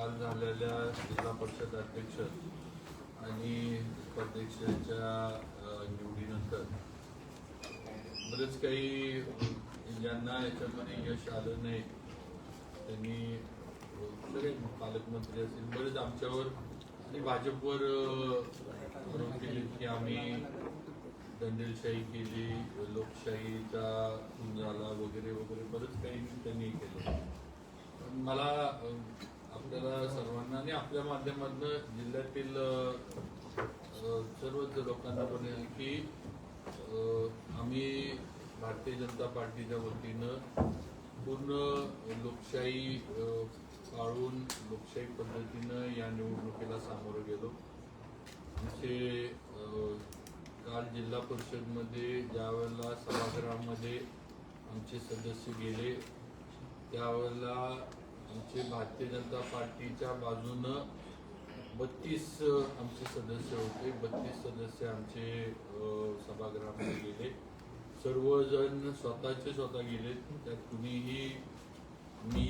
काल झालेल्या जिल्हा परिषद अध्यक्ष आणि उपाध्यक्षाच्या निवडीनंतर बरेच काही ज्यांना याच्यामध्ये यश आलं नाही त्यांनी सगळे पालकमंत्री असतील बरेच आमच्यावर आणि भाजपवर आरोप केले की आम्ही दंडेलशाही केली, लोकशाहीचा खून झाला वगैरे वगैरे बरंच काही त्यांनी केलं. मला आपल्याला सर्वांना आणि आपल्या माध्यमातून जिल्ह्यातील सर्वच लोकांना म्हणेल की आम्ही भारतीय जनता पार्टीच्या वतीनं पूर्ण लोकशाही पाळून लोकशाही पद्धतीनं या निवडणुकीला सामोरं गेलो. आमचे काल जिल्हा परिषदमध्ये ज्यावेळेला सभागृहामध्ये आमचे सदस्य गेले त्यावेळेला आमचे भारतीय जनता पार्टीच्या बाजूनं 32 आमचे सदस्य होते. 32 सदस्य आमचे सभागृहामध्ये गेले. सर्वजण स्वतः गेले. त्यात कुणीही मी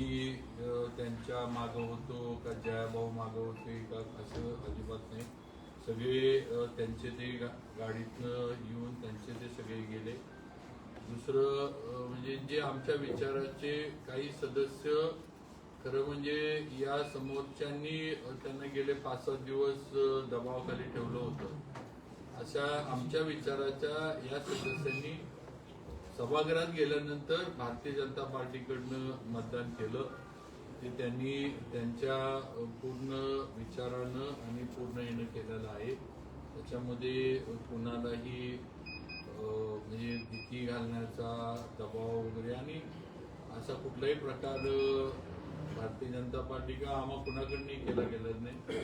त्यांच्या मागं होतो का जयाभाऊ मागं होते का असं अजिबात नाही. सगळे त्यांचे ते गाडीतनं येऊन त्यांचे ते सगळे गेले. दुसरं म्हणजे जे आमच्या विचाराचे काही सदस्य खरं म्हणजे या समोरच्यांनी त्यांना गेले 5-7 दिवस दबावाखाली ठेवलं होतं. अशा आमच्या विचाराच्या या सदस्यांनी सभागृहात गेल्यानंतर भारतीय जनता पार्टीकडनं मतदान केलं. ते त्यांनी त्यांच्या पूर्ण विचारानं आणि पूर्ण येणं केलेलं आहे. त्याच्यामध्ये कोणालाही म्हणजे भीती घालण्याचा दबाव वगैरे आणि असा कुठलाही प्रकार भारतीय जनता पार्टी का आम्हा कुणाकडनंही केला गेला नाही.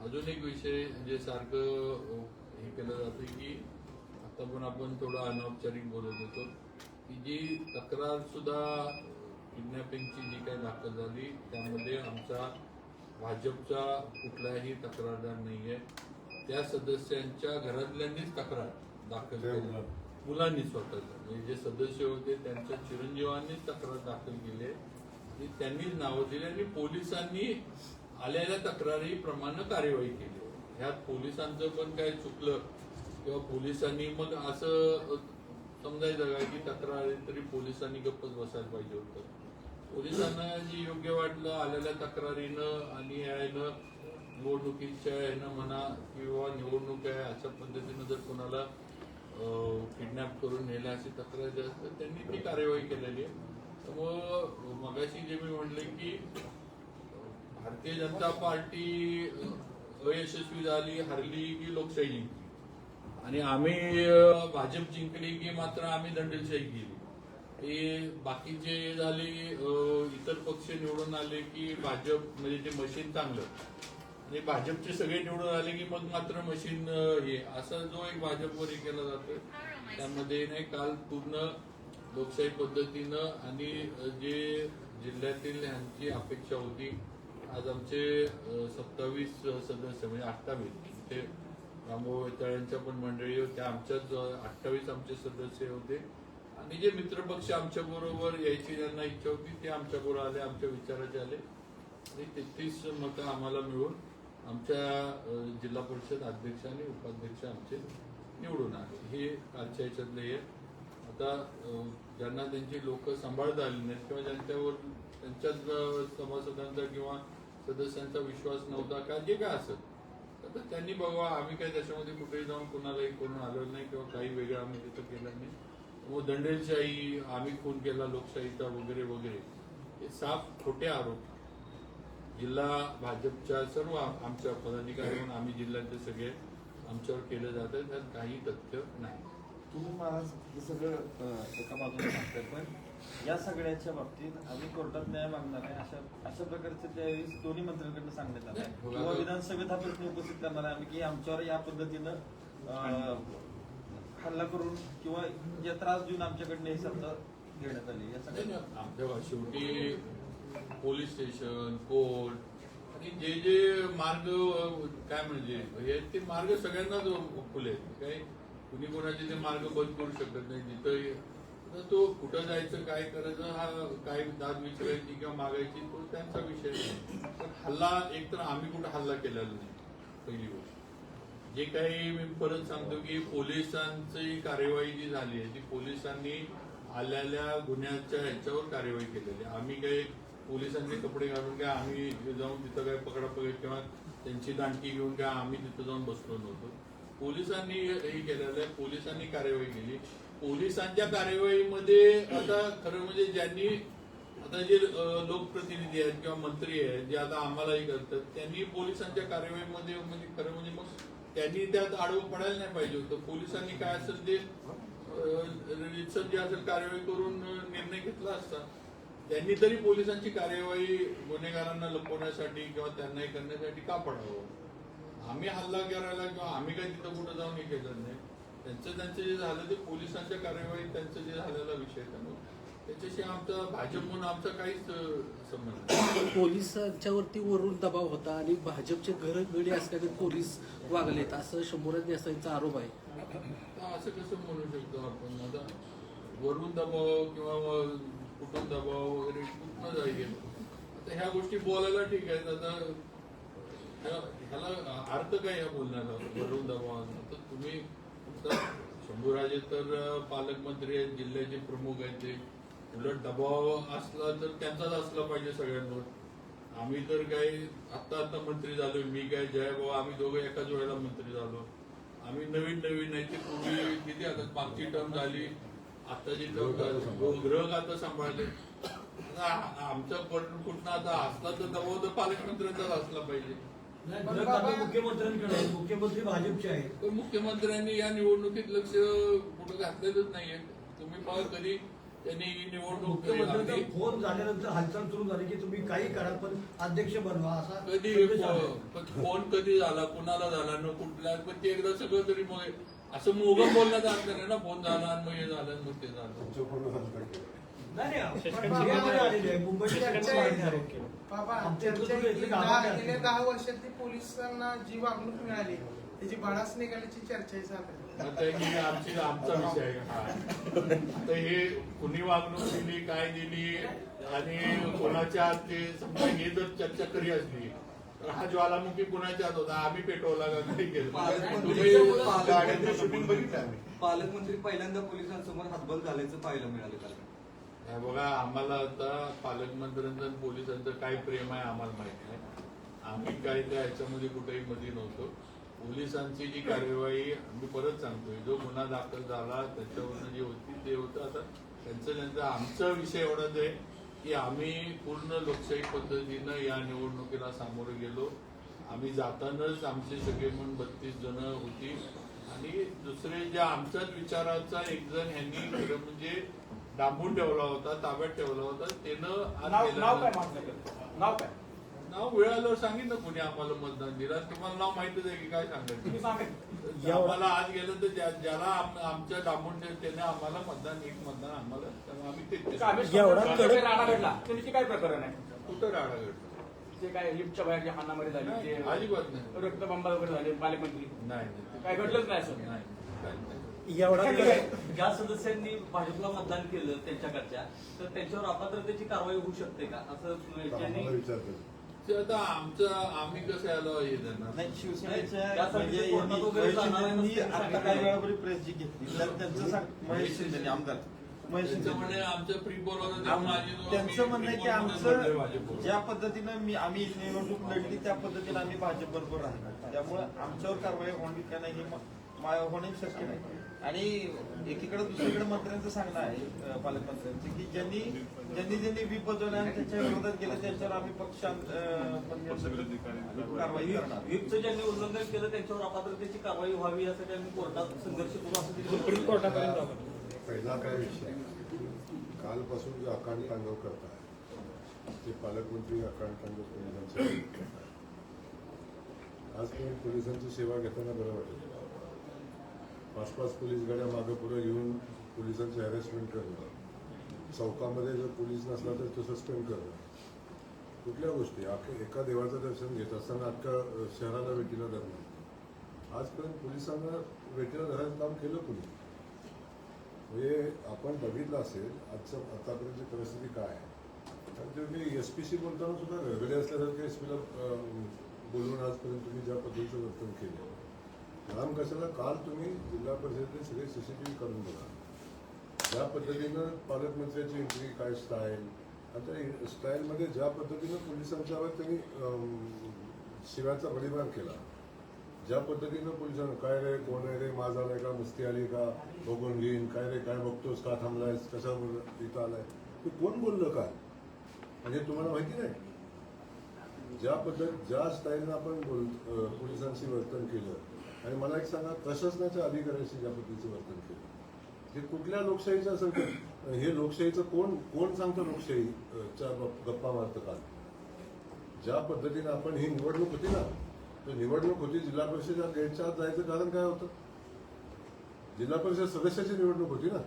अजून एक विषय जे सारखं हे केलं जातं की आता पण आपण थोडं अनौपचारिक बोलत होतो की जी तक्रार सुद्धा किडनॅपिंगची जी काही दाखल झाली त्यामध्ये आमचा भाजपचा कुठलाही तक्रारदार नाही आहे. त्या सदस्यांच्या घरातल्यांनीच तक्रार दाखल केली, मुलांनी स्वतः म्हणजे जे सदस्य होते त्यांच्या चिरंजीवांनीच तक्रार दाखल केली आणि त्यांनीच नावं दिली आणि पोलिसांनी आलेल्या तक्रारीप्रमाणे कार्यवाही केली. ह्यात पोलिसांचं पण काय चुकलं किंवा पोलिसांनी मग असं समजायचं का की तक्रार आली तरी पोलिसांनी गप्पच बसायला पाहिजे होतं. पोलिसांना जे योग्य वाटलं आलेल्या तक्रारीनं आणि यानं निवडणुकीच्या यानं म्हणा किंवा निवडणूक आहे अशा पद्धतीनं जर कोणाला किडनॅप करून नेलं अशी तक्रार जी असते त्यांनी ती कार्यवाही केलेली आहे. त्यामुळं मगाशी जे मी म्हणले की भारतीय जनता पार्टी अयशस्वी झाली, हरली की लोकशाही जिंकली आणि आम्ही भाजप जिंकली की मात्र आम्ही दंडेलशाही केली. हे बाकीचे झाले इतर पक्ष निवडून आले की भाजप म्हणजे ते मशीन चांगलं आणि भाजपचे सगळे निवडून आले की मग मात्र मशीन हे असा जो एक भाजपवर हे केला जातो त्यामध्ये नाही. काल पूर्ण लोकशाही पद्धतीनं आणि जे जिल्ह्यातील यांची अपेक्षा होती. आज आमचे 27 सदस्य म्हणजे 28 ते रामभाऊ तळ्यांच्या पण मंडळी होत्या. आमच्याच 28 आमचे सदस्य होते आणि जे मित्रपक्ष आमच्या बरोबर यायची ज्यांना इच्छा होती ते आमच्या बरोबर आले, आमच्या विचाराचे आले आणि 33 मतं आम्हाला मिळून आमच्या जिल्हा परिषद अध्यक्ष आणि उपाध्यक्ष आमचे निवडून आले. हे कालच्या ह्याच्यातले आहे. आता ज्यांना त्यांची लोक सांभाळता आली नाहीत किंवा ज्यांच्यावर त्यांच्याच सभासदांचा किंवा सदस्यांचा विश्वास नव्हता का जे काय असत तर त्यांनी बघा आम्ही काही त्याच्यामध्ये कुठेही जाऊन कुणालाही करून आलो नाही किंवा काही वेगळं आम्ही तिथं केलं नाही. व दंडेलशाही आम्ही खून केला लोकशाहीचा वगैरे वगैरे हे साफ खोटे आरोप जिल्हा भाजपच्या सर्व आमच्या पदाधिकारी म्हणून आम्ही जिल्ह्यातले सगळे आमच्यावर केले जाते. त्यात काही तथ्य नाही. तुम्ही मला सगळं एका बाजूला सांगताय पण या सगळ्याच्या बाबतीत आम्ही कोर्टात न्याय मागणार आहे अशा प्रकारचे त्यावेळी दोन्ही मंत्र्यांकडनं सांगण्यात आलं आहे किंवा विधानसभेत हा प्रश्न उपस्थित करणार आहे आम्ही की आमच्यावर या पद्धतीनं हल्ला करून किंवा जे त्रास देऊन आमच्याकडनं हे सत्ता घेण्यात आली. या सगळ्या आमच्या शेवटी पोलीस स्टेशन कोर्ट आणि जे जे मार्ग काय म्हणजे हे ते मार्ग सगळ्यांनाच खुले आहेत. काही कुणी कोणाचे ते मार्ग बंद करू शकत नाही. जिथं तो कुठं जायचं काय करायचं हा काय दाद विचारायची किंवा मागायची तो त्यांचा विषय नाही. हल्ला एकतर आम्ही कुठे हल्ला केलेला नाही, पहिली गोष्ट. जे काही मी परत सांगतो की पोलिसांची कार्यवाही जी झाली आहे ती पोलिसांनी आलेल्या गुन्ह्याच्या ह्याच्यावर कार्यवाही केलेली आहे. आम्ही काही पोलिसांचे कपडे घालून काय आम्ही जाऊन तिथं काय पकडापकड किंवा त्यांची दांडकी घेऊन काय आम्ही तिथं जाऊन बसलो नव्हतो. पोलिसांनी हे केलेलं आहे, पोलिसांनी कार्यवाही केली. पोलिसांच्या कार्यवाहीमध्ये आता खरं म्हणजे ज्यांनी आता जे लोकप्रतिनिधी आहेत किंवा मंत्री आहेत जे आता आम्हालाही करतात त्यांनी पोलिसांच्या कार्यवाहीमध्ये म्हणजे खरं म्हणजे मग त्यांनी त्यात आडवं पडायला नाही पाहिजे होतं. पोलिसांनी काय असेल ते जे असेल कार्यवाही करून निर्णय घेतला असता. त्यांनी तरी पोलिसांची कार्यवाही गुन्हेगारांना लपवण्यासाठी किंवा त्यांना हे करण्यासाठी का पडावं. आम्ही हल्ला करायला किंवा आम्ही काही तिथं कुठं जाऊन हे केलं नाही. त्यांचं जे झालं ते पोलिसांच्या कार्यवाहीत त्यांचं जे झालेला विषय त्यामुळे त्याच्याशी आमचा भाजप म्हणून आमचा काहीच संबंध नाही. पोलिसांच्यावरती वरून दबाव होता आणि भाजपचे घडी असल्याने पोलीस वागलेत असं शंभूराज देसाईंचा आरोप आहे. असं कसं म्हणू शकतो आपण. आता वरून दबाव किंवा कुठून दबाव वगैरे कुठनं जाईल. आता ह्या गोष्टी बोलायला ठीक आहेत. आता ह्याला अर्थ काय ह्या बोलण्याला वरून दबाव. तर तुम्ही शंभूराजे तर पालकमंत्री आहेत, जिल्ह्याचे प्रमुख आहेत. ते उलट दबाव असला तर त्यांचाच असला पाहिजे सगळ्यांवर. आम्ही तर काही आता मंत्री झालो. मी काय जयभाऊ आम्ही दोघं एकाच वेळेला मंत्री झालो. आम्ही नवीन नाही ते पूर्वी किती आता मागची टर्म झाली आताची टर्म गृह खातं सांभाळले. आमचा कुठनं आता असला तर दबाव तर पालकमंत्र्यांचाच असला पाहिजे. मुख्यमंत्री भाजपचे आहेत. पण मुख्यमंत्र्यांनी या निवडणुकीत लक्ष कुठं घातलेलंच नाहीये. तुम्ही बघा कधी त्यांनी ही निवडणूक मुख्यमंत्र्यांचा फोन झाल्यानंतर हालचाल सुरू झाली की तुम्ही काही करा पण अध्यक्ष बनवा असा कधी फोन कधी झाला कुणाला झाला न कुठला पण ते एकदा सगळं तरी मग असं मोगम बोलण्याचा अर्थ नाही ना. फोन झाला आणि मग हे झालं मग ते झालं. गेल्या 10 वर्षातली पोलिसांना जी वागणूक मिळाली त्याची बाळास निघाल्याची चर्चा आमचा विषय आहे. आता हे कुणी वागणूक दिली काय दिली आणि कोणाच्या ते समजा हे जर चर्चा करी असली तर हा ज्वालामुखी कुणाच्या हात होता आम्ही पेटवला का काही केलं. शूटिंग बघितलं आम्ही. पालकमंत्री पहिल्यांदा पोलिसांसमोर हातबल झाल्याचं पाहायला मिळालं त्याला. बघा आम्हाला आता पालकमंत्र्यांचं आणि पोलिसांचं काय प्रेम आहे आम्हाला माहिती नाही. आम्ही काय त्या ह्याच्यामध्ये कुठेही मध्ये नव्हतो. पोलिसांची जी कार्यवाही मी परत सांगतोय जो गुन्हा दाखल झाला त्याच्यावरनं जी होती ते होतं. आता त्यांचं आमचा विषय एवढाच आहे की आम्ही पूर्ण लोकशाही पद्धतीनं या निवडणुकीला सामोरे गेलो. आम्ही जातानाच आमचे सगळे म्हणून 32 जण होती आणि दुसरे ज्या आमच्याच विचाराचा एक जण ह्यांनी खरं म्हणजे डांबून ठेवला होता, ताब्यात ठेवला होता. नाव वेळ आल्यावर सांगितलं कोणी आम्हाला मतदान दिलं. तुम्हाला नाव माहितीच आहे की काय सांगायचं. आम्हाला आज गेलं तर ज्याला आमच्या डांबून त्याने आम्हाला एक मतदान आम्हाला आम्ही काय प्रकरण आहे कुठं राडा घडला ते काय लिफ्टच्या बाहेर हाणामारी झाली अजिबात नाही. रक्तबंबा वगैरे झाले पालकमंत्री नाही काय घडलंच नाही असं. नाही एवढा ज्या सदस्यांनी भाजपला मतदान केलं त्यांच्याकडच्या तर त्यांच्यावर अपात्रतेची कारवाई होऊ शकते का असं त्यांनी ते आता आम्ही कसं यायला हे देणार. नाही शिवसेनेच्या म्हणजे आता काही वेळापूर्वी प्रेस जी घेतली तर त्यांचं महेश शिंदे आमदार महेश शिंदे आमच्या प्री त्यांचं म्हणणं आहे की आमचं ज्या पद्धतीनं आम्ही निवडणूक लढली त्या पद्धतीने आम्ही भाजप बरोबर राहणार. त्यामुळे आमच्यावर कारवाई होणी का नाही हे होणे शक्य नाही. आणि एकीकडे दुसरीकडे मंत्र्यांचं सांगणं आहे पालकमंत्र्यांचं की ज्यांनी व्हीप बदलले आणि त्याच्या विरोधात गेले त्याच्यावर आम्ही कारवाई करणार. व्हीपचं ज्यांनी उल्लंघन केलं त्यांच्यावर अपात्रतेची कारवाई व्हावी यासाठी आम्ही कोर्टात संघर्ष करू असं सुप्रीम कोर्टापर्यंत. पहिला काय विषय कालपासून जो अकांड तांडव करताय ते पालकमंत्री अकांड तांडव पोलिसांचे. आज तुम्ही पोलिसांची सेवा घेताना बरं वाटेल. 5-5 पोलीस गाड्या मागं पुढे येऊन पोलिसांची हॅरेसमेंट करणं, चौकामध्ये जर पोलीस नसला तर तो सस्पेंड करणं, कुठल्या गोष्टी एका देवाचं दर्शन घेत असताना अख्ख्या शहराला वेठीला धरणं. आजपर्यंत पोलिसांना वेठीला धरायचं काम केलं कोणी. म्हणजे आपण बघितलं असेल आतापर्यंतची परिस्थिती काय आहे. आणि तुम्ही एसपीशी बोलताना सुद्धा वेगळे असल्यासारखे एसपीला बोलून आजपर्यंत तुम्ही ज्या पद्धतीचं वर्तन केलं काम कशाला काल तुम्ही जिल्हा परिषदेचे सगळे CCTV काढून बघा ज्या पद्धतीनं पालकमंत्र्याची एंट्री काय स्टाईल आता स्टाईलमध्ये ज्या पद्धतीनं पोलिसांच्यावर त्यांनी शिव्याचा बळीबार केला ज्या पद्धतीनं पोलिसांना काय रे कोण आहे रे माझा आलाय का मस्ती आली का बघून घेईन काय रे काय बघतोस का थांबलायस कशावर इथं आलाय ते कोण बोललं काय म्हणजे तुम्हाला माहिती नाही ज्या स्टाईलनं आपण पोलिसांशी वर्तन केलं आणि मला एक सांगा प्रशासनाच्या अधिकाऱ्यांशी ज्या पद्धतीचं वर्तन केलं हे कुठल्या लोकशाहीचं असेल हे लोकशाहीचं कोण सांगतं लोकशाहीच्या गप्पा मारतं का ज्या पद्धतीनं आपण ही निवडणूक होती ना तर निवडणूक होती जिल्हा परिषदेच्या गेटच्या आत जायचं कारण काय होतं जिल्हा परिषद सदस्याची निवडणूक होती ना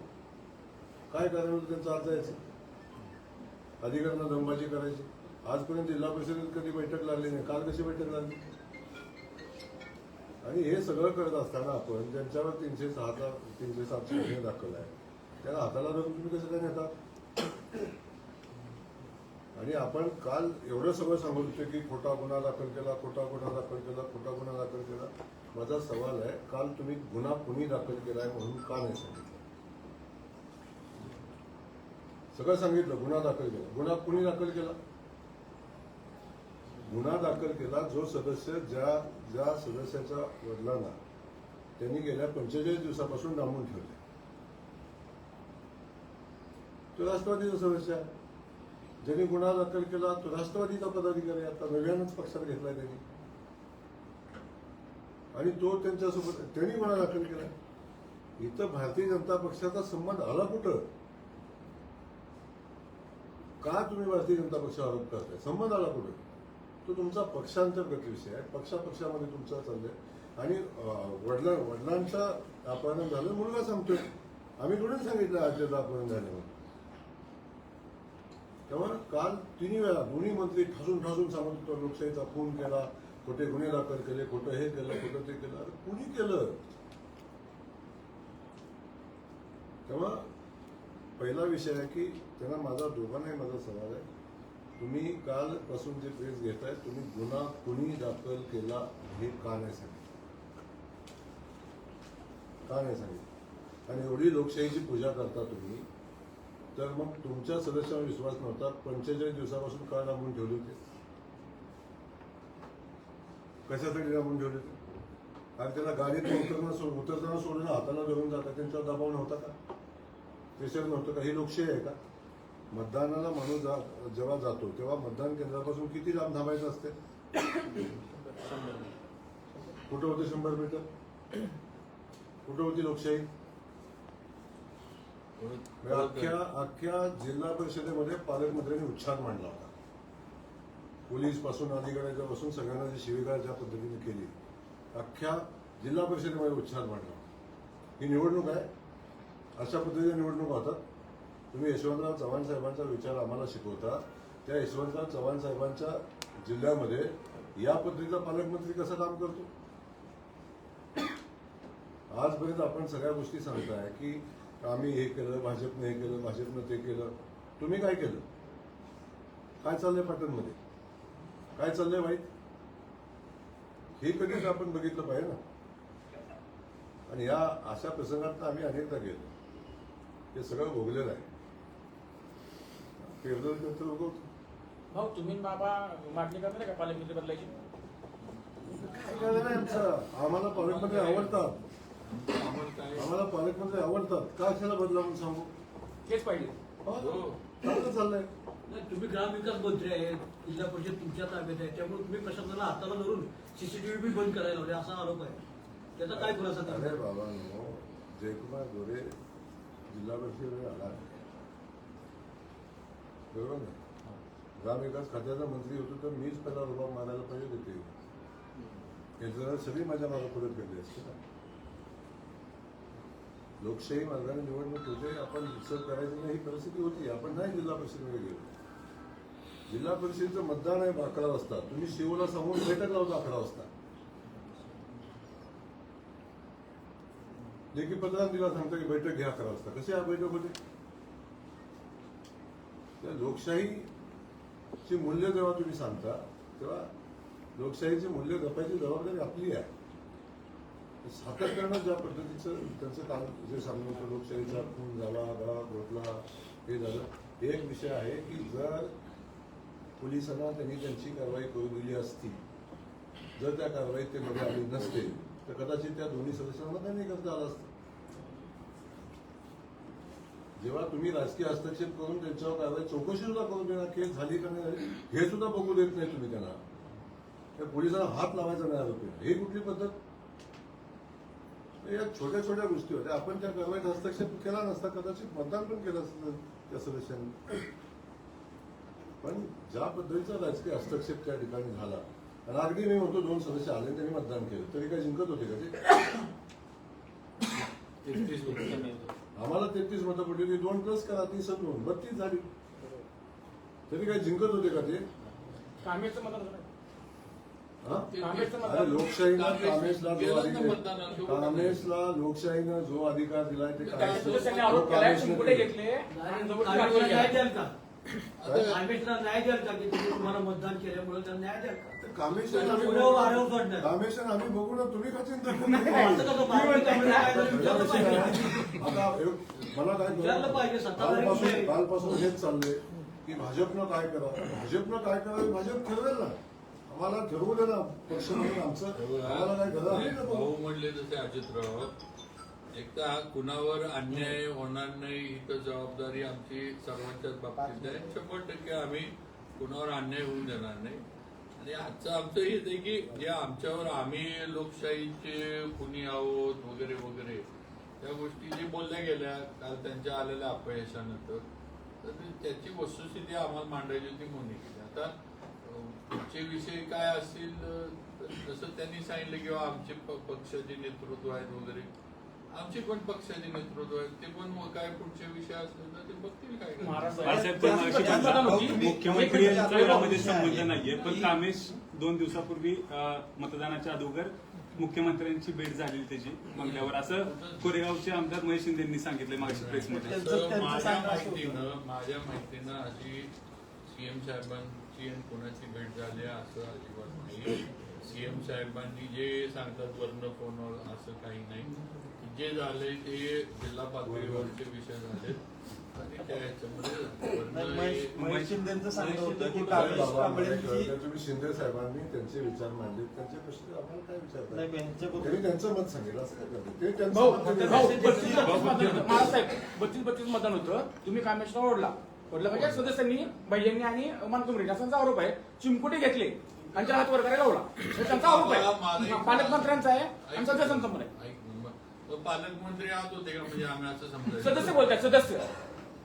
काय कारण होतं त्यांचं आत जायचं अधिकाऱ्यांना दमबाजी करायची आजपर्यंत जिल्हा परिषदेत कधी बैठक लागली नाही काल कशी बैठक लागली आणि हे सगळं करत असताना आपण ज्यांच्यावर 307 गुन्हे दाखल आहे त्याला हाताला धरून तुम्ही कसं काय नेतात आणि आपण काल एवढं सगळं सांगत होते की खोटा गुन्हा दाखल केला खोटा गुन्हा दाखल केला खोटा गुन्हा दाखल केला माझा सवाल आहे काल तुम्ही गुन्हा कुणी दाखल केलाय म्हणून का नाही सांगितलं सगळं सांगितलं गुन्हा दाखल केला गुन्हा कुणी दाखल केला गुन्हा दाखल केला जो सदस्य ज्या सदस्याच्या वडिलांना त्यांनी गेल्या 45 दिवसापासून डांबून ठेवले तो राष्ट्रवादीचा सदस्य आहे ज्यांनी गुन्हा दाखल केला तो राष्ट्रवादीचा पदाधिकारी आता नव्यानंच पक्षात घेतलाय त्यांनी आणि तो त्यांच्यासोबत त्यांनी गुन्हा दाखल केला इथं भारतीय जनता पक्षाचा संबंध आला कुठं का तुम्ही भारतीय जनता पक्षावर आरोप करताय संबंध आला कुठं तो तुमचा पक्षांतर्गत विषय आहे पक्षामध्ये तुमचा चाललाय आणि वडिलांचा अपहरण झालं मुलगा सांगतोय आम्ही थोडं सांगितलं आजचं अपहरण झालं म्हणून तेव्हा काल 3 वेळा दोन्ही मंत्री ठासून सांगत होतो लोकशाहीचा खून केला खोटे गुन्हे दाखल केले खोटं हे केलं खोटं ते केलं अरे कुणी केलं तेव्हा पहिला विषय आहे की त्यांना माझा दोघांनाही माझा सवाल आहे तुम्ही कालपासून जे प्रेस घेताय तुम्ही गुन्हा कुणी दाखल केला हे का नाही सांगितलं आणि एवढी लोकशाहीची पूजा करता तुम्ही तर मग तुमच्या सदस्यांवर विश्वास नव्हता 45 दिवसापासून का डांबून ठेवले होते कशासाठी डांबून ठेवले होते आणि त्याला गाडीत उतरताना सोडून हाताला धरून जातात त्यांच्यावर दबाव नव्हता का प्रेशर नव्हतं का ही लोकशाही आहे का मतदानाला माणूस जेव्हा जातो तेव्हा मतदान केंद्रापासून किती लांब थांबायचं असते कुठं होते 100 मीटर कुठं होती लोकशाही अख्ख्या जिल्हा परिषदेमध्ये पालकमंत्र्यांनी उच्छाद मांडला होता पोलीस पासून अधिकाऱ्याच्या पासून सगळ्यांना जी शिवीगाळ ज्या पद्धतीने केली अख्ख्या जिल्हा परिषदेमध्ये उच्छाद मांडला होता ही निवडणूक आहे अशा पद्धतीने निवडणूक होतात तुम्ही यशवंतराव चव्हाण साहेबांचा विचार आम्हाला शिकवता त्या यशवंतराव चव्हाण साहेबांच्या जिल्ह्यामध्ये या पद्धतीचा पालकमंत्री कसं काम करतो आजपर्यंत आपण सगळ्या गोष्टी सांगताय की आम्ही हे केलं भाजपने हे केलं भाजपनं ते केलं तुम्ही काय केलं काय चाललंय पाटणमध्ये काय चाललंय वाईट हे कधीच आपण बघितलं पाहिजे ना आणि या अशा प्रसंगात आम्ही अनेकदा गेलो हे सगळं भोगलेलं आहे भाऊ तुम्ही बाबा मागणी करणार का पालकमंत्री बदलायची काय करणार आहे आमचं आम्हाला पालकमंत्री आवडतात का कशाला बदला म्हणून सांगू तेच पाहिजे चांगलं चाललंय नाही, तुम्ही ग्रामविकास मंत्री आहेत जिल्हा परिषद तुमच्या ताब्यात आहे त्यामुळे तुम्ही प्रशासनाला हाताला धरून CCTV बी बंद करायला लावले असा आरोप आहे त्याचा काय खुलासा अरे करणार बाबा जयकुमार गोरे जिल्हा परिषदेवर आला बरोबर ना ग्रामविकास खात्याचा मंत्री होतो तर मीच पहिला रुबाब मारायला पाहिजे होते हे जरा सगळी माझ्या मागे परत गेली असते ना लोकशाही मार्गाने निवडणूक होते आपण विसर करायचं नाही ही परिस्थिती होती आपण नाही जिल्हा परिषदेमध्ये गेलो जिल्हा परिषदेचं मतदान आहे 11 वाजता तुम्ही शिवला समोर बैठक लावता 11 वाजता लेखी पत्रात दिला सांगता की बैठक घ्या 11 वाजता कशी हा बैठक होते लोकशाही ची मूल्य जेव्हा तुम्ही सांगता तेव्हा लोकशाहीची मूल्य जपायची जबाबदारी आपली आहे. सातत्यानं ज्या पद्धतीचं त्यांचं काम जे सांगणं होतं, लोकशाहीचा खून झाला, गाव घोटला, हे झालं. एक विषय आहे की जर पोलिसांना त्यांनी त्यांची कारवाई करू दिली असती, जर त्या कारवाईत ते मध्ये आले नसते तर कदाचित त्या दोन्ही सदस्यांना त्यांनी करता आलं असतं. जेव्हा तुम्ही राजकीय हस्तक्षेप करून त्यांच्यावर कारवाई चौकशी सुद्धा करून देणार, केस झाली का नाही झाली हे सुद्धा बघू देत नाही तुम्ही त्यांना, त्या पोलिसांना हात लावायचा नाही आरोपी, हे कुठली पद्धत? या छोट्या छोट्या गोष्टी होत्या. आपण त्या कारवाईत हस्तक्षेप केला नसता, कदाचित मतदान पण केलं असतं त्या सदस्यांनी. पण ज्या पद्धतीचा राजकीय हस्तक्षेप त्या ठिकाणी झाला, आणि अगदी मी म्हणतो 2 सदस्य आले त्यांनी मतदान केलं तरी काय जिंकत होते का ते? 33 होते. आम्हाला 33 मतं पडली होती, 2 प्लस करा 32 32 झाली, तरी काय जिंकत होते का ते? कामेचं मतदान झालं. अरे लोकशाहीला कामेशला लोकशाहीनं जो अधिकार दिलाय ते सदस्यांनी आरोप केलाय, चिमकुटे घेतले आणि जबरदस्ती कारवाई केली. न्याय द्याल का? कामेशला न्याय द्याल का की तुम्ही तुम्हाला मतदान केल्यामुळे त्याला न्याय द्याल का? कामेशन आम्ही बघू ना, तुम्ही का चिंता मला काय कालपासून हेच चाललंय की भाजपनं काय करावं, भाजप ठरवेल ना, आम्हाला ठरवू दे ना पक्ष म्हणून आमचं, आम्हाला काय करावं. भाऊ म्हणले तसे अजितराव, एक तर कुणावर अन्याय होणार नाही ही तर जबाबदारी आमची सर्वांच्याच बाबतीत आहे. 100% आम्ही कुणावर अन्याय होऊ देणार नाही. आणि आजचं आमचं हेच आहे की जे आमच्यावर आम्ही लोकशाहीचे कुणी आहोत वगैरे वगैरे त्या गोष्टी जे बोलल्या गेल्या काल त्यांच्या आलेल्या अपयशानंतर, तर त्याची वस्तुस्थिती आम्हाला मांडायची होती म्हणून केली. आता पुढचे विषय काय असतील जसं त्यांनी सांगितलं किंवा आमचे पक्षाचे नेतृत्व आहेत वगैरे, आमचे पण पक्षाचे नेतृत्व आहेत, ते पण काय पुढचे विषय असले तर ते बघतील काय. मुख्यमंत्री यामध्ये संबंध नाहीये, पण कामेश 2 दिवसापूर्वी मतदानाच्या अगोदर मुख्यमंत्र्यांची भेट झालेली त्याची म्हणल्यावर असं कोरेगावचे आमदार महेश शिंदेंनी सांगितलं मागच्या प्रेसमध्ये. माझ्या माहितीनं अशी सीएम साहेबांची आणि कोणाची भेट झाली असं अजिबात नाही. सीएम साहेबांनी जे सांगतात वर्ण फोनवर असं काही नाही. जे झालंय ते जिल्हा पातळीवरचे विषय झाले आणि त्या ह्याच्यामध्ये महेश शिंदेचं सांगणं होतं की तुम्ही शिंदे साहेबांनी त्यांचे विचार मांडले, त्यांचे प्रश्न आम्हाला काय विचारतात, त्यांनी त्यांचं मत सांगितलं असं काय करतात ते महाराज 32 मतदान होतं, तुम्ही कामेशला ओढला म्हणजे सदस्यांनी भैयांनी आणि मानकुमरेड्डी असांचा आरोप आहे. चिमकुटे घेतले त्यांच्या हात वर करायला लावला, त्यांचा आरोप आहे. पालकमंत्र्यांचा आहे आणि सदस्यांचा पण आहे. पालकमंत्री आत होते का म्हणजे आम्ही असं समजायचं? सदस्य बोलतात, सदस्य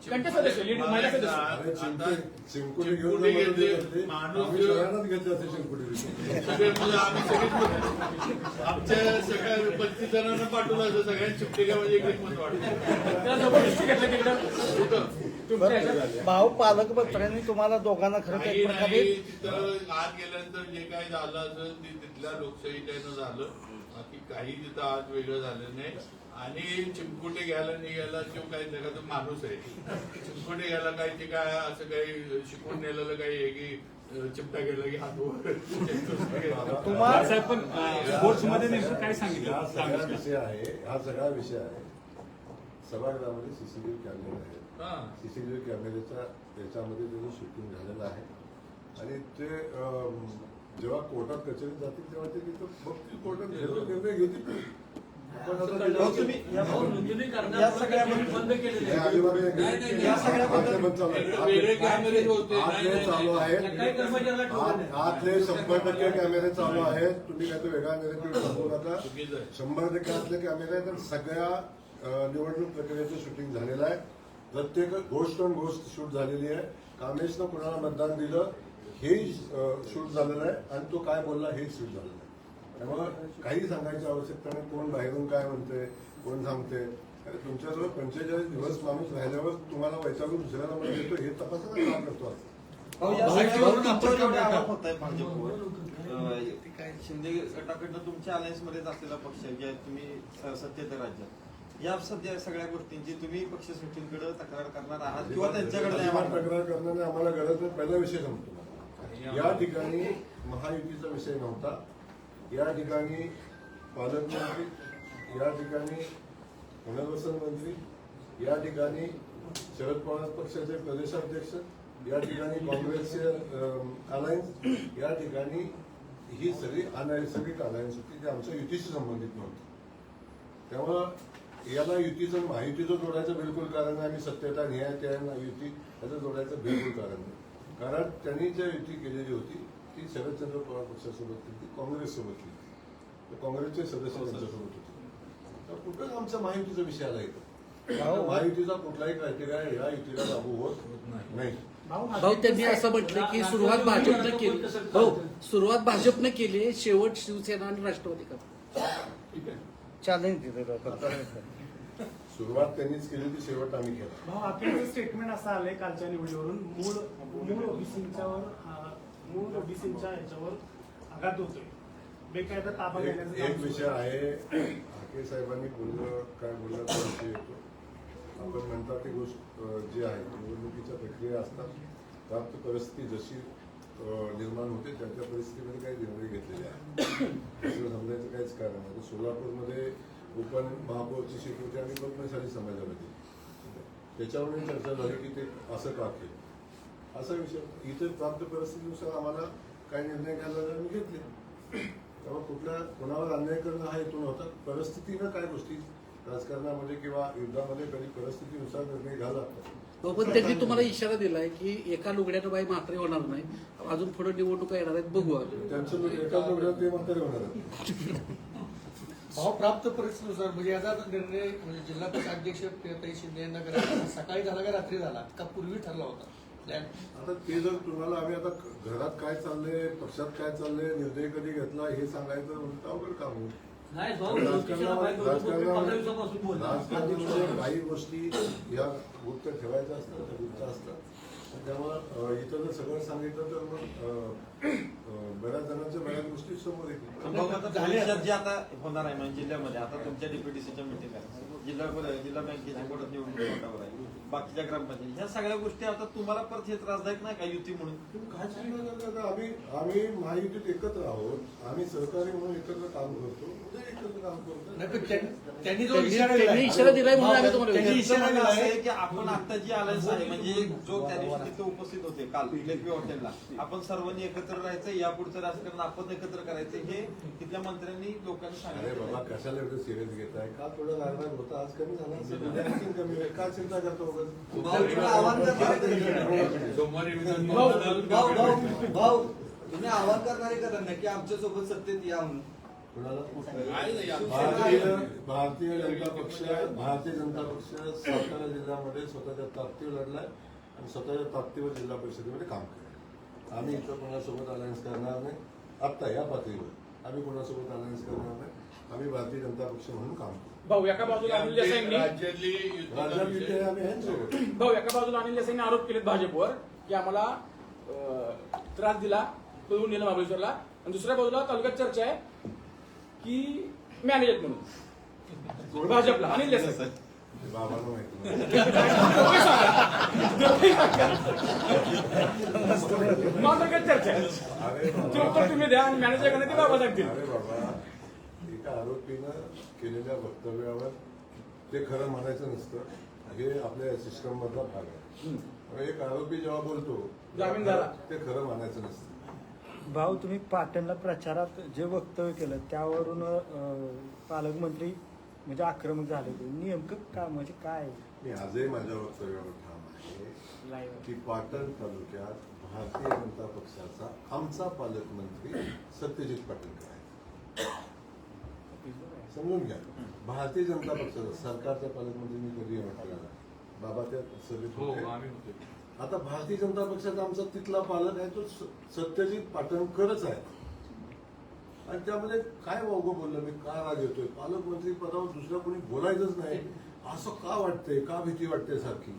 त्यांचे सदस्य लीड महिला सदस्य चिमकुटे घेऊन घेतले सगळे म्हणजे आम्ही सगळे आमच्या सगळ्या 35 जणांना पाठवलं असं सगळ्यांनी चिमटे का म्हणजे एक मत वाटतं जबरदस्ती घेतलं तिकडं. भाऊ पालकमंत्र्यांनी तुम्हाला दोघांना खरं तिथं आत गेल्यानंतर जे काही झालं असेल ते तिथल्या लोकशाहीनं झालं, बाकी काही तिथं आज वेगळं झालं नाही. आणि चिमकुटे घ्यायला निघायला किंवा काही नाही का तो माणूस आहे. चिमकुटे घ्यायला काही ते काय असं काही शिकवून नेलेलं काही आहे की चिमटा गेला की हात वर. पण स्पोर्ट्समध्ये नेमकं काय सांगितलं? हा सगळा विषय आहे. सभागृहामध्ये सीसीटीव्ही कॅमेरे आहेत. सीसीटीव्ही कॅमेऱ्याच्या त्याच्यामध्ये त्याचं शूटिंग झालेलं आहे आणि ते जेव्हा कोर्टात कचेरीत जातील तेव्हा ते तिथं बघतील, कोर्टात निर्णय घेतील. वेगळे कॅमेरे होते चालू आहेत, आतले 100% कॅमेरे चालू आहेत. तुम्ही काय तो वेगळा नेरेटिव्ह सांगू नका. 100% आतले कॅमेरे आहेत आणि सगळ्या निवडणूक प्रक्रियेचं शूटिंग झालेलं आहे. प्रत्येक गोष्ट ऑन गोष्ट शूट झालेली आहे. कामेशनं कोणाला मतदान दिलं हे शूट झालेलं आहे आणि तो काय बोलला हे शूट झालेलं आहे. त्यामुळे काही सांगायची आवश्यकता नाही. कोण बाहेरून काय म्हणते, कोण सांगते. तुमच्याजवळ 45 दिवस माणूस राहिल्यावर तुम्हाला वैचारून दुसऱ्याला मत देतो हे तपासायला काम करतो. शिंदे गटाकडनं तुमच्या अलायन्स मध्येच असलेला पक्ष आहे, जे तुम्ही सत्तेत राज्यात, या सध्या सगळ्या गोष्टींची तुम्ही पक्ष सचिवांकडे तक्रार करणार आहात किंवा त्यांच्याकडे तक्रार करण्याने आम्हाला गरज नाही. पहिला विषय संपतो. या ठिकाणी महायुतीचा विषय नव्हता. या ठिकाणी पालकमंत्री, या ठिकाणी पुनर्वसन मंत्री, या ठिकाणी शरद पवार पक्षाचे प्रदेशाध्यक्ष, या ठिकाणी काँग्रेसचे अलायन्स, या ठिकाणी ही सगळी अनैसर्गिक अलायन्स होती जी आमच्या युतीशी संबंधित नव्हती. त्यामुळं याला युतीचं महायुतीचं जोडायचं बिलकुल कारण नाही. आम्ही सत्यता न्याय त्या युती याचं जोडायचं बिलकुल कारण नाही. कारण त्यांनी ज्या युती केलेली होती ती शरदचंद्र पवार पक्षासोबत केली, काँग्रेससोबत केली, काँग्रेसचे सदस्य त्यांच्यासोबत होते. तर कुठं आमचा महायुतीचा विषय आला इथं. महायुतीचा कुठलाही क्रायटेरिया या युतीला लागू होत नाही. भाऊ त्यांनी असं म्हटलं की सुरुवात भाजपनं केली. हो, सुरुवात भाजपनं केली, शेवट शिवसेना आणि राष्ट्रवादी करतात. सुरुवात त्यांनीच केली होती, शेवट आम्ही केला. भाऊ आपल्याचं स्टेटमेंट असं आलंय कालच्या निवडीवरून मूळ ओबीसींच्या ह्याच्यावर आघात होतोय, बेकायदा ताबा घेण्याचा एक विषय आहे. हाके साहेबांनी काय बोलला तो विषय येतो. आपण म्हणतात ती गोष्ट जी आहे निवडणुकीच्या प्रक्रिया असतात, प्राप्त परिस्थिती जशी निर्माण होते त्या परिस्थितीमध्ये काही निर्णय घेतलेले आहे. असं समजायचं काहीच कारण नाही. सोलापूरमध्ये ओपन महापौरची सीट होती आणि पद्मशाली समाजामध्ये, त्याच्यावरून चर्चा झाली की ते असं का केलं, असा विषय. इथे प्राप्त परिस्थितीनुसार आम्हाला काही निर्णय घ्यायला मी घेतले. तेव्हा कोणावर अन्याय करणं हा हेतू नव्हता. परिस्थितीनं काय गोष्टी राजकारणामध्ये किंवा युद्धामध्ये कधी परिस्थितीनुसार निर्णय घ्यावा लागतात. पण त्यांनी तुम्हाला इशारा दिलाय की एका लुगड्यानं बाई म्हातारी होणार नाही, अजून पुढे निवडणुका येणार आहेत, बघू. त्यांचं एका लुगड्यात ते म्हातारे होणार आहेत. भाव प्राप्त परिस्थितीनुसार म्हणजे याचा निर्णय म्हणजे जिल्हा परिषद अध्यक्ष प्रियताई शिंदे यांना करायचा सकाळी झाला का रात्री झाला का पूर्वी ठरला होता? आता ते जर तुम्हाला आम्ही आता घरात काय चाललंय, पक्षात काय चाललंय, निर्णय कधी घेतला हे सांगायचं म्हणजे अवघड काम होईल. राजकारणामध्ये काही गोष्टी या गुप्त ठेवायच्या असतात, त्या गुप्त असतात. त्यामुळे इथं जर सगळं सांगितलं तर मग बऱ्याच जणांच्या बऱ्याच गोष्टी समोर येतील. जे आता होणार आहे म्हणजे जिल्ह्यामध्ये आता तुमच्या डिप्युटीसीच्या मिटिंग आहे, जिल्हा बँकेच्या बोर्डात निवडणूक आहे, बाकीच्या ग्रामपंचायत, ह्या सगळ्या गोष्टी आता तुम्हाला परत हे त्रासदायक नाही का युती म्हणून? आम्ही महायुतीत एकत्र आहोत, आम्ही सहकारी म्हणून एकत्र काम करतो, एकत्र काम करतो. त्यांनी जो इशारा दिलाय म्हणून आम्ही तुम्हाला इशारा दिला आहे की आपण आता जी अलायन्स आहे म्हणजे जो त्या दिवशी तिथे उपस्थित होते काल लेखी हॉटेलला, आपण सर्वांनी एकत्र राहायचं, यापुढचं राजकारण आपण एकत्र करायचं, हे तिथल्या मंत्र्यांनी लोकांनी अरे सांगितलं. बाबा कशाला एवढं सिरियस घेत आहे? का थोडं लागणार होतं, आज कमी झालं असेल, उद्या आणखी कमी होईल, का चिंता करतो? भाऊ तुम्ही आवाहन करणारे का त्यांना की आमच्या सोबत सत्तेत या म्हणून? भारतीय जनता पक्ष सातारा जिल्ह्यामध्ये स्वतःच्या ताकदीवर लढलाय आणि स्वतःच्या ताकदीवर जिल्हा परिषदेमध्ये काम केलं. आम्ही इथं कोणासोबत अलायन्स करणार नाही. आत्ता या पातळीवर आम्ही कोणासोबत अलायन्स करणार नाही. आम्ही भारतीय जनता पक्ष म्हणून काम करू. भाऊ एका बाजूला अनिल देसाईंनी आरोप केलेत भाजपवर की आम्हाला त्रास दिला, पळून नेलं महाबळेश्वरला, आणि दुसऱ्या बाजूला तालुक्यात चर्चा आहे की मॅनेजर म्हणून भाजपला अनिल देसाई. बाबांना माहिती चर्चा आहे, ते उत्तर तुम्ही द्या आणि मॅनेजर करणे ते बाबा सांगतील. अरे बाबा, एका आरोपीनं केलेल्या वक्तव्यावर ते खरं म्हणायचं नसतं, हे आपल्या सिस्टम मधला भाग आहे. एक आरोपी जेव्हा बोलतो जामीन झाला ते खरं म्हणायचं नसतं. भाऊ तुम्ही पाटणला प्रचारात जे वक्तव्य केलं त्यावरून पालकमंत्री म्हणजे आक्रमक झाले, नेमकं का म्हणजे काय? मी आजही माझ्या वक्तव्यावर ठाम आहे की पाटण तालुक्यात भारतीय जनता पक्षाचा आमचा पालकमंत्री सत्यजित पाटील आहे. समजून घ्या, भारतीय जनता पक्षाचा सरकारचा पालकमंत्री मी कधी म्हटला बाबा त्या सभेत होते. आता भारतीय जनता पक्षाचा आमचा तिथला पालक आहे तो सत्यजित पाटणकरच आहे. आणि त्यामध्ये काय वावगं बोललं मी, का राग येतोय? पालकमंत्री पदावर दुसऱ्या कोणी बोलायचंच नाही असं का वाटतंय, का भीती वाटते सारखी?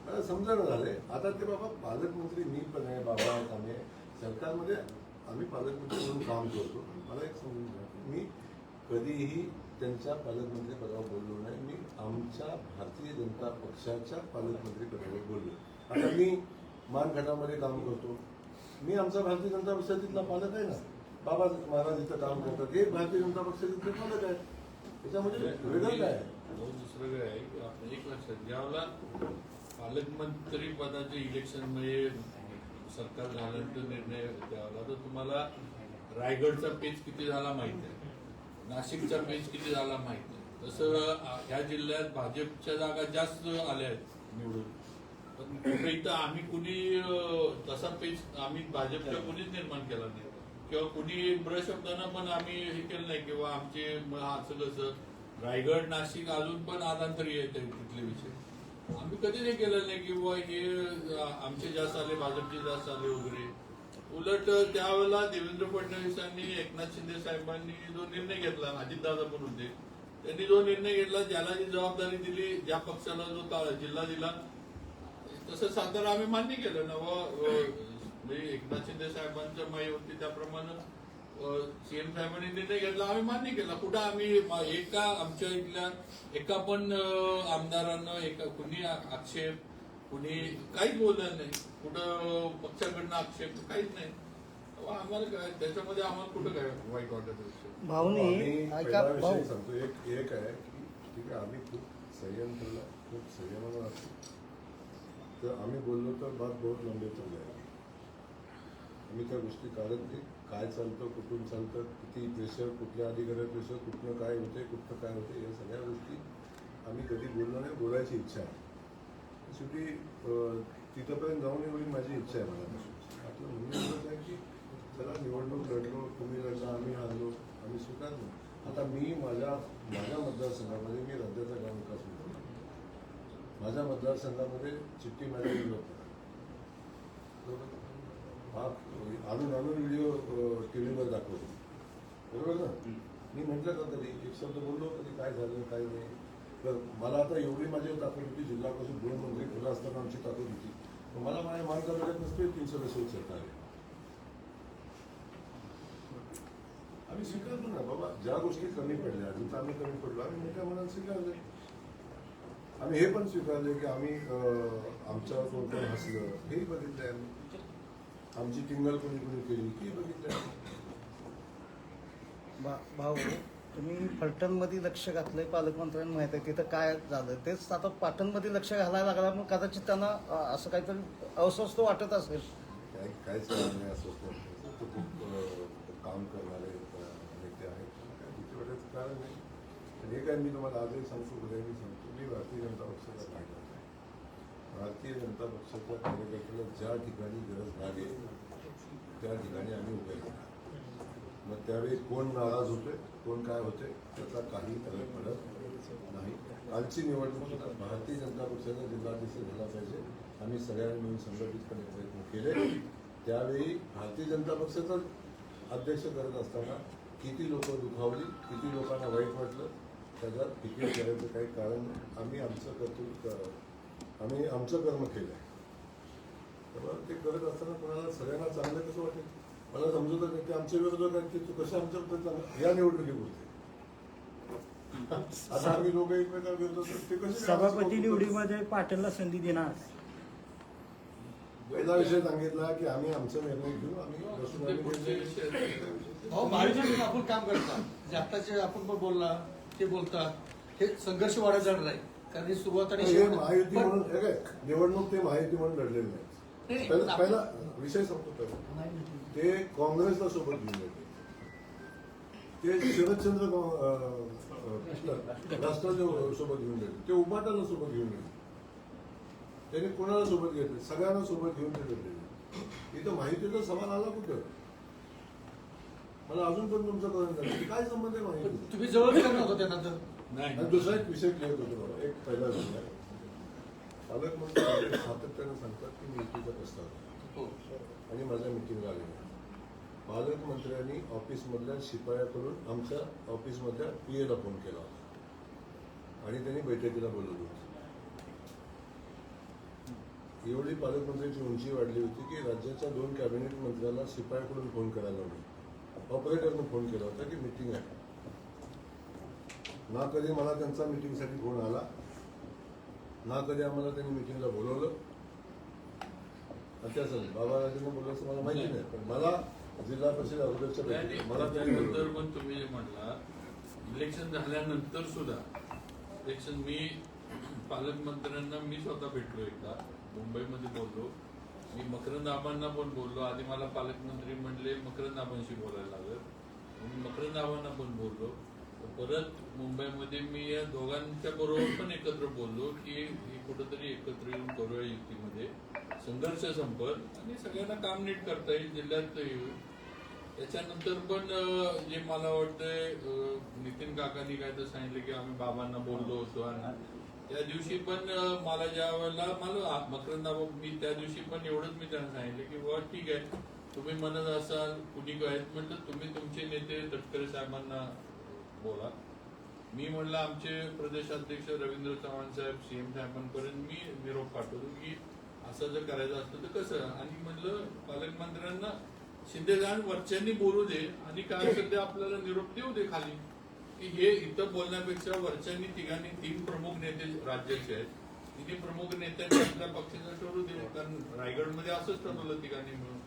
मला समजायला झालंय. आता ते बाबा पालकमंत्री मी पण आहे, बाबा आहेत, आम्ही सरकारमध्ये आम्ही पालकमंत्री म्हणून काम करतो. मला एक समजून घ्या, मी कधीही त्यांच्या पालकमंत्री पदावर बोललो नाही. मी आमच्या भारतीय जनता पक्षाच्या पालकमंत्री पदावर बोललो. आता मी मानखटामध्ये काम करतो, मी आमचा भारतीय जनता पक्षातला पालक आहे ना, बाबा महाराज इथं काम करतात, हे भारतीय जनता पक्षाचे पालक आहेत. त्याच्यामध्ये वेगळं काय आहे? दुसरं काय आहे की आपण एक लक्षात ज्यावेळेला पालकमंत्री पदाचे इलेक्शन म्हणजे सरकार झाल्यानंतर निर्णय द्यावा तर तुम्हाला रायगडचा पेच किती झाला माहित आहे, नाशिकचा पेच किती झाला माहित आहे. तसं ह्या जिल्ह्यात भाजपच्या जागा जास्त आल्या आहेत निवडून, पण कुठे इथं आम्ही कुणी तसा पेच आम्ही भाजपच्या कुणीच निर्माण केला नाही किंवा कुणी ब्रशब्दानं पण आम्ही हे केलं नाही किंवा आमचे असं कसं रायगड नाशिक अजून पण आदांतरी येत आहे तिथले विषय. आम्ही कधीच हे केलं नाही की बुवा हे आमचे जास्त आले भाजपचे जास्त आले वगैरे. उलट त्यावेळेला देवेंद्र फडणवीसांनी एकनाथ शिंदे साहेबांनी जो निर्णय घेतला, अजितदादा पण होते, त्यांनी जो निर्णय घेतला, ज्याला जी जबाबदारी दिली, ज्या पक्षाला जो जिल्हा दिला, तसं सातारा आम्ही मान्य केलं ना. म्हणजे एकनाथ शिंदे साहेबांच्या माई होती त्याप्रमाणे सीएम साहेबांनी निर्णय घेतला, आम्ही मान्य केला. कुठं आम्ही एका आमच्या इथल्या एका पण आमदारानं कुणी आक्षेप कुणी काहीच बोललं नाही, कुठं पक्षाकडनं आक्षेप काहीच नाही. आम्हाला काय त्याच्यामध्ये आम्हाला कुठं काय वाईट वाटत विषय. भाऊनी ऐका भाऊ सांगतो एक आहे की ठीक आहे, आम्ही खूप संयम ठेवला, खूप संयमानं असतो, तर आम्ही बोललो तर बात बहुत लंबे चालले आहे. आम्ही त्या गोष्टी काढत नाही, काय चालतं, कुठून चालतं, किती प्रेशर, कुठल्या अधिकाऱ्या प्रेशर, कुठनं काय होते, कुठनं काय होते, या सगळ्या गोष्टी आम्ही कधी बोललो नाही. बोलायची इच्छा आहे शेवटी, तिथंपर्यंत जाऊन येईल माझी इच्छा आहे. मला आपलं म्हणणं एवढंच आहे की चला निवडणूक लढलो, तुम्ही लढला, आम्ही हारलो, आम्ही स्वीकारलो. आता मी माझ्या मतदारसंघामध्ये मी राज्याचा ग्राम विकास मंत्री, माझ्या मतदारसंघामध्ये चिठ्ठी मॅडम गेलो होता, आणून व्हिडिओ टीव्हीवर दाखवतो, बरोबर ना. मी म्हटलं का कधी एक शब्द बोललो, कधी काय झालं काय नाही. तर मला आता एवढी माझी ताकद होती, जिल्ह्यापासून 2 मंत्री खुला असताना आमची ताकद होती, मला माझ्या मान तालुक्यात नसते 300 सरकार आहे. आम्ही स्वीकारतो ना बाबा, ज्या गोष्टी कमी पडल्या, जिथं आम्ही कमी पडलो आम्ही मोठ्या मनात स्वीकारले. आम्ही हे पण स्वीकारले की आम्ही आमच्यावर कोण कोण हसलं हेही बघितलंय, आम्ही आमची टिंगल कोणी कोणी केली ही बघितलंय. भाऊ तुम्ही फलटणमध्ये लक्ष घातलंय, पालकमंत्र्यांना माहित आहे तिथं काय झालं, तेच आता पाटणमध्ये लक्ष घालायला लागला, मग कदाचित त्यांना असं काहीतरी अस्वस्थ वाटत असेल. काहीच नाही असं तो खूप काम करणारे नेते आहेत, काय भीती वाटायचं कारण नाही. आणि हे काय मी तुम्हाला आजही सांगतो, उद्याही सांगतो, मी भारतीय जनता पक्षाचा कार्यकर्ता आहे. भारतीय जनता पक्षाच्या कार्यकर्त्याला ज्या ठिकाणी गरज लागेल त्या ठिकाणी आम्ही उभे राहतो. मग त्यावेळी कोण नाराज होते, कोण काय होते त्याचा काही फरक पडत नाही. कालची निवडणूक भारतीय जनता पक्षाचा जिल्हाध्यक्ष झाला पाहिजे, आम्ही सगळ्यांनी मिळून संघटितपणे प्रयत्न केले. त्यावेळी भारतीय जनता पक्षाचा अध्यक्ष करत असताना किती लोक दुखावली, किती लोकांना वाईट वाटलं, त्याचा तिकीट करायचं काही कारण नाही. आम्ही आमचं कर्म केलं आहे. त्यामुळे ते करत असताना कोणाला सगळ्यांना चांगलं कसं वाटेल. मला समजत नाही ते आमच्या विरोधात आहेत, ते कसं आमच्याबद्दल चांगलं या निवडणुकीपुरते. आता आम्ही लोक एकमेकांना विरोधात ते कसे. सभापती निवडीमध्ये पाटीलला संधी देणार. पहिला विषय सांगितला की आम्ही आमचा निर्णय घेऊ, आम्ही महायुतीतून आपण काम करता, जे आताचे आपण पण बोलला ते बोलतात, हे संघर्ष वाढत जाणार आहे. कारण ही सुरुवात आणि हे महायुती म्हणून निवडणूक ते महायुती म्हणून लढलेले नाही. पहिला विषय सांगतो, पहिला ते काँग्रेसला सोबत घेऊन येते, ते शरदचंद्र राष्ट्रवादी सोबत घेऊन येते, ते उपाटाला सोबत घेऊन येते, त्यांनी कोणाला सोबत घेतले, सगळ्यांना सोबत घेऊन ते लढलेले. इथं माहितीचा सवाल आला कुठं, मला अजून पण तुमचं कळून झालं काय संबंध आहे माहिती. तुम्ही जवळ गेला नव्हता त्यांना तर. आणि दुसरा एक विषय क्लिअर होतो बाबा. एक पहिला विषय पालकमंत्री सातत्यानं सांगतात की मी युतीचा प्रस्ताव आणि माझ्या मिटिंगला आलेला. पालकमंत्र्यांनी ऑफिसमधल्या शिपायाकडून आमच्या ऑफिसमधल्या पीएला फोन केला होता आणि त्यांनी बैठकीला बोलवलं होतं. एवढी पालकमंत्र्यांची उंची वाढली होती की राज्याच्या 2 कॅबिनेट मंत्र्याला शिपायाकडून फोन करायला लावले. ऑपरेटरनं फोन केला होता की मिटिंग आहे. ना कधी मला त्यांचा मिटिंगसाठी फोन आला, ना कधी आम्हाला त्यांनी मिटिंगला बोलवलं. त्याचं बाबाराजांना बोललं असं मला माहिती नाही, पण मला जिल्हा परिषद अगोदरच्या बैठकीत मला त्यानंतर पण तुम्ही जे म्हणला इलेक्शन झाल्यानंतर सुद्धा इलेक्शन मी पालकमंत्र्यांना मी स्वतः भेटलो एकदा मुंबईमध्ये बोललो, मी मकरंद आबांना पण बोललो. आधी मला पालकमंत्री म्हणले मकरंद आबांशी बोलायला लागलं, मी मकरंद आबांना पण बोललो. परत मुंबईमध्ये मी या दोघांच्या बरोबर पण एकत्र बोललो की कुठंतरी एकत्र येऊन करूया युतीमध्ये संघर्ष संपल आणि सगळ्यांना काम नीट करता येईल, जिल्ह्यात येईल. त्याच्यानंतर पण जे मला वाटतंय नितीन काकांनी काय तर सांगितलं की आम्ही बाबांना बोललो होतो आणि त्या दिवशी पण मला ज्या वेळेला मला मकरंद आबा मी त्या दिवशी पण एवढंच मी त्यांना सांगितलं की बाबा ठीक आहे तुम्ही म्हणत असाल कुणी आहेत म्हटलं तुम्ही तुमचे नेते तटकरे साहेबांना बोला. मी म्हणलं आमचे प्रदेशाध्यक्ष रवींद्र चव्हाण साहेब सीएम साहेबांपर्यंत मी निरोप पाठवतो की असं जर करायचं असतं तर कसं, आणि म्हणलं पालकमंत्र्यांना शिंदेगान वरच्यांनी बोलू दे आणि काय सध्या आपल्याला निरोप देऊ दे खाली, की हे इथं बोलण्यापेक्षा वरच्यांनी तिघांनी 3 प्रमुख नेते राज्याचे आहेत, तिन्ही प्रमुख नेत्यांनी आपल्या पक्षाचं ठरवू दे, कारण रायगडमध्ये असंच ठरवलं तिघांनी मिळून.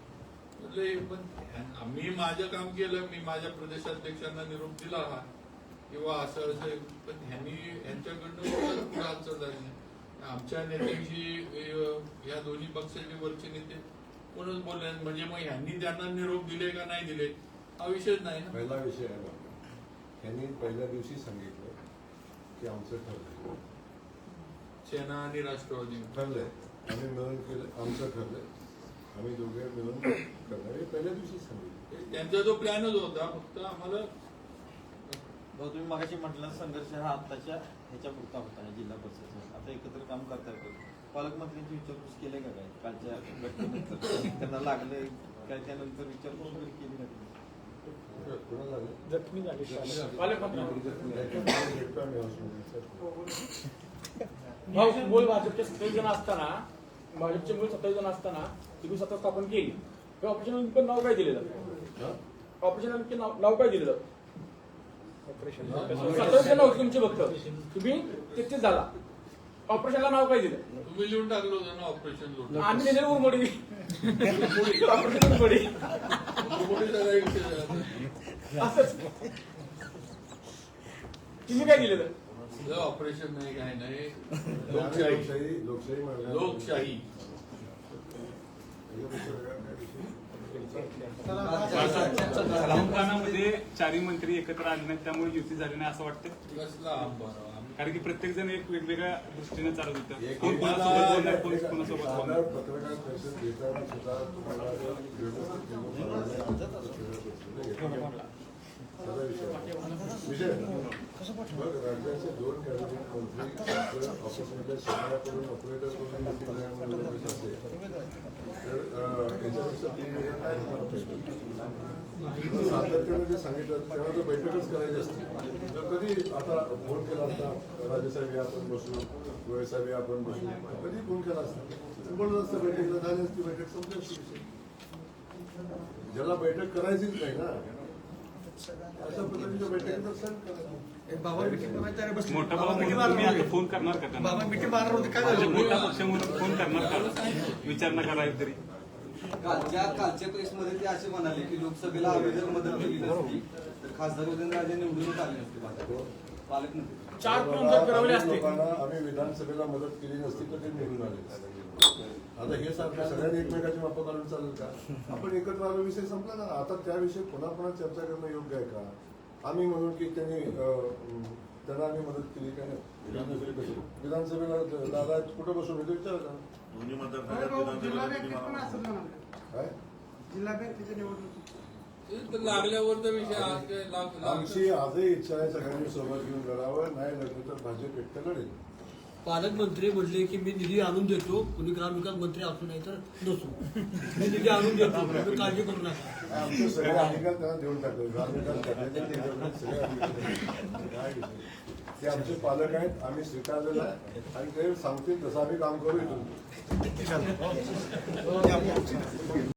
म्हटलं पण आम्ही माझं काम केलं, मी माझ्या प्रदेशाध्यक्षांना निरोप दिला हा किंवा असं असं, पण यांच्याकडनं पुढे हात चालला नाही. आमच्या नेत्यांशी या दोन्ही पक्षाचे वरचे नेते कोणच बोलले म्हणजे मग ह्यांनी त्यांना निरोप दिले का नाही दिले हा विषयच नाही ना. पहिला विषय आहे ना, त्यांनी पहिल्या दिवशी सांगितलं की आमचं ठरलंय, सेना आणि राष्ट्रवादी ठरलंय, आम्ही मिळून केलं, आमचं ठरलंय, आम्ही दोघे मिळून करणार हे पहिल्या दिवशी सांगितलं. त्यांचा जो प्लॅनच होता फक्त आम्हाला. तुम्ही मगाशी म्हटलं संघर्ष हा आत्ताच्या ह्याच्या पुरता होता जिल्हा परिषदचा, आता एकत्र काम करता येतं. पालकमंत्र्यांची विचारपूस केली का काय कालच्या बैठकीनंतर त्यांना लागले काय, त्यानंतर विचारपूस वगैरे केली का जखमी झाले भाऊ बोल. भाजपचे 27 जण असताना भाजपचे मूळ 27 जण असताना तुम्ही सत्ता स्थापन केली, हे ऑपरेशन नाव काय दिलेलं? ऑपरेशन नाव काय दिलेलं? 27 जण होते तुमचे भक्त, तुम्ही 33 झाला, ऑपरेशनला नाव काय दिलं? तुम्ही लिहून टाकलं होतं ना ऑपरेशन लोट. आम्ही दिलेलं उरमोडी ऑपरेशन उरमोडी असंच. तुम्ही काय दिलेलं? ऑपरेशन नाही काय नाही, लोकशाही लोकशाही लोकशाही. आंबानामध्ये 4 मंत्री एकत्र आले नाहीत त्यामुळे युती झाली नाही असं वाटतं. कसला आंबारा? कारण की प्रत्येक जण एक वेगवेगळ्या दृष्टीने चालत होतं, एक कोण कोणासोबत बोलणार, कोण कोणासोबत बोलणार. पत्रकार परिषद घेताना सुद्धा तुम्हाला विषय मग राज्याचे 2 कॅबिनेट मंत्री ऑफिसमधल्या शहराकडून ऑपरेटर करून असेल तर याच्यापेक्षा सातत्याने जे सांगितलं तेव्हा जर बैठकच करायची असती तर कधी आता फोन केला असता, राजेसाहेब आपण बसू, गोयसाहेब आपण बसू, कधी फोन केला असता, बोलत असतं बैठकला झाली असती, बैठक संपली असती. ज्याला बैठक करायचीच नाही ना अशा पद्धतीच्या बैठकीत मोठा भाऊ म्हणून तुम्ही आता फोन करणार का त्यांना? मोठा पक्ष म्हणून फोन करणार का? विचारणा करावी तरी कालच्या प्रेसमध्ये ते असे म्हणाले की लोकसभेला आम्ही जर मदत केली नसती तर खासदार उदयनराजे निवडूनच आले नसते. पालकमंत्री 4 जर करावले असते, लोकांना आम्ही विधानसभेला मदत केली नसती तर ते निवडून आले. आता हे सारखं सगळ्यांनी एकमेकाची मापं काढून चालेल का? आपण एकत्र आलो, विषय संपला ना. आता त्याविषयी पुन्हा पुन्हा चर्चा करणं योग्य आहे का? आम्ही म्हणून की त्यांना आम्ही मदत केली काय नाही? विधानसभेला दादा कुठं बसून येतो विचारा का? काय जिल्हा बँकेच्या निवडणूक लागल्यावर तर विषय आमची आजही इच्छा आहे सगळ्यांनी सोबत घेऊन लढावं, नाही लढलं तर भाजप एकटं लढेल. पालकमंत्री म्हटले की मी निधी आणून देतो, कुणी ग्रामविकास मंत्री असू नाही तर नसू, मी निधी आणून देतो, तुम्ही काळजी करू नका. आमचे सगळे अधिकार त्यांना देऊन टाकले, ग्रामविकास सगळे अधिकार ते आमचे पालक आहेत, आम्ही स्वीकारलेलं आहे आणि ते सांगतील तसं आम्ही काम करू इथून.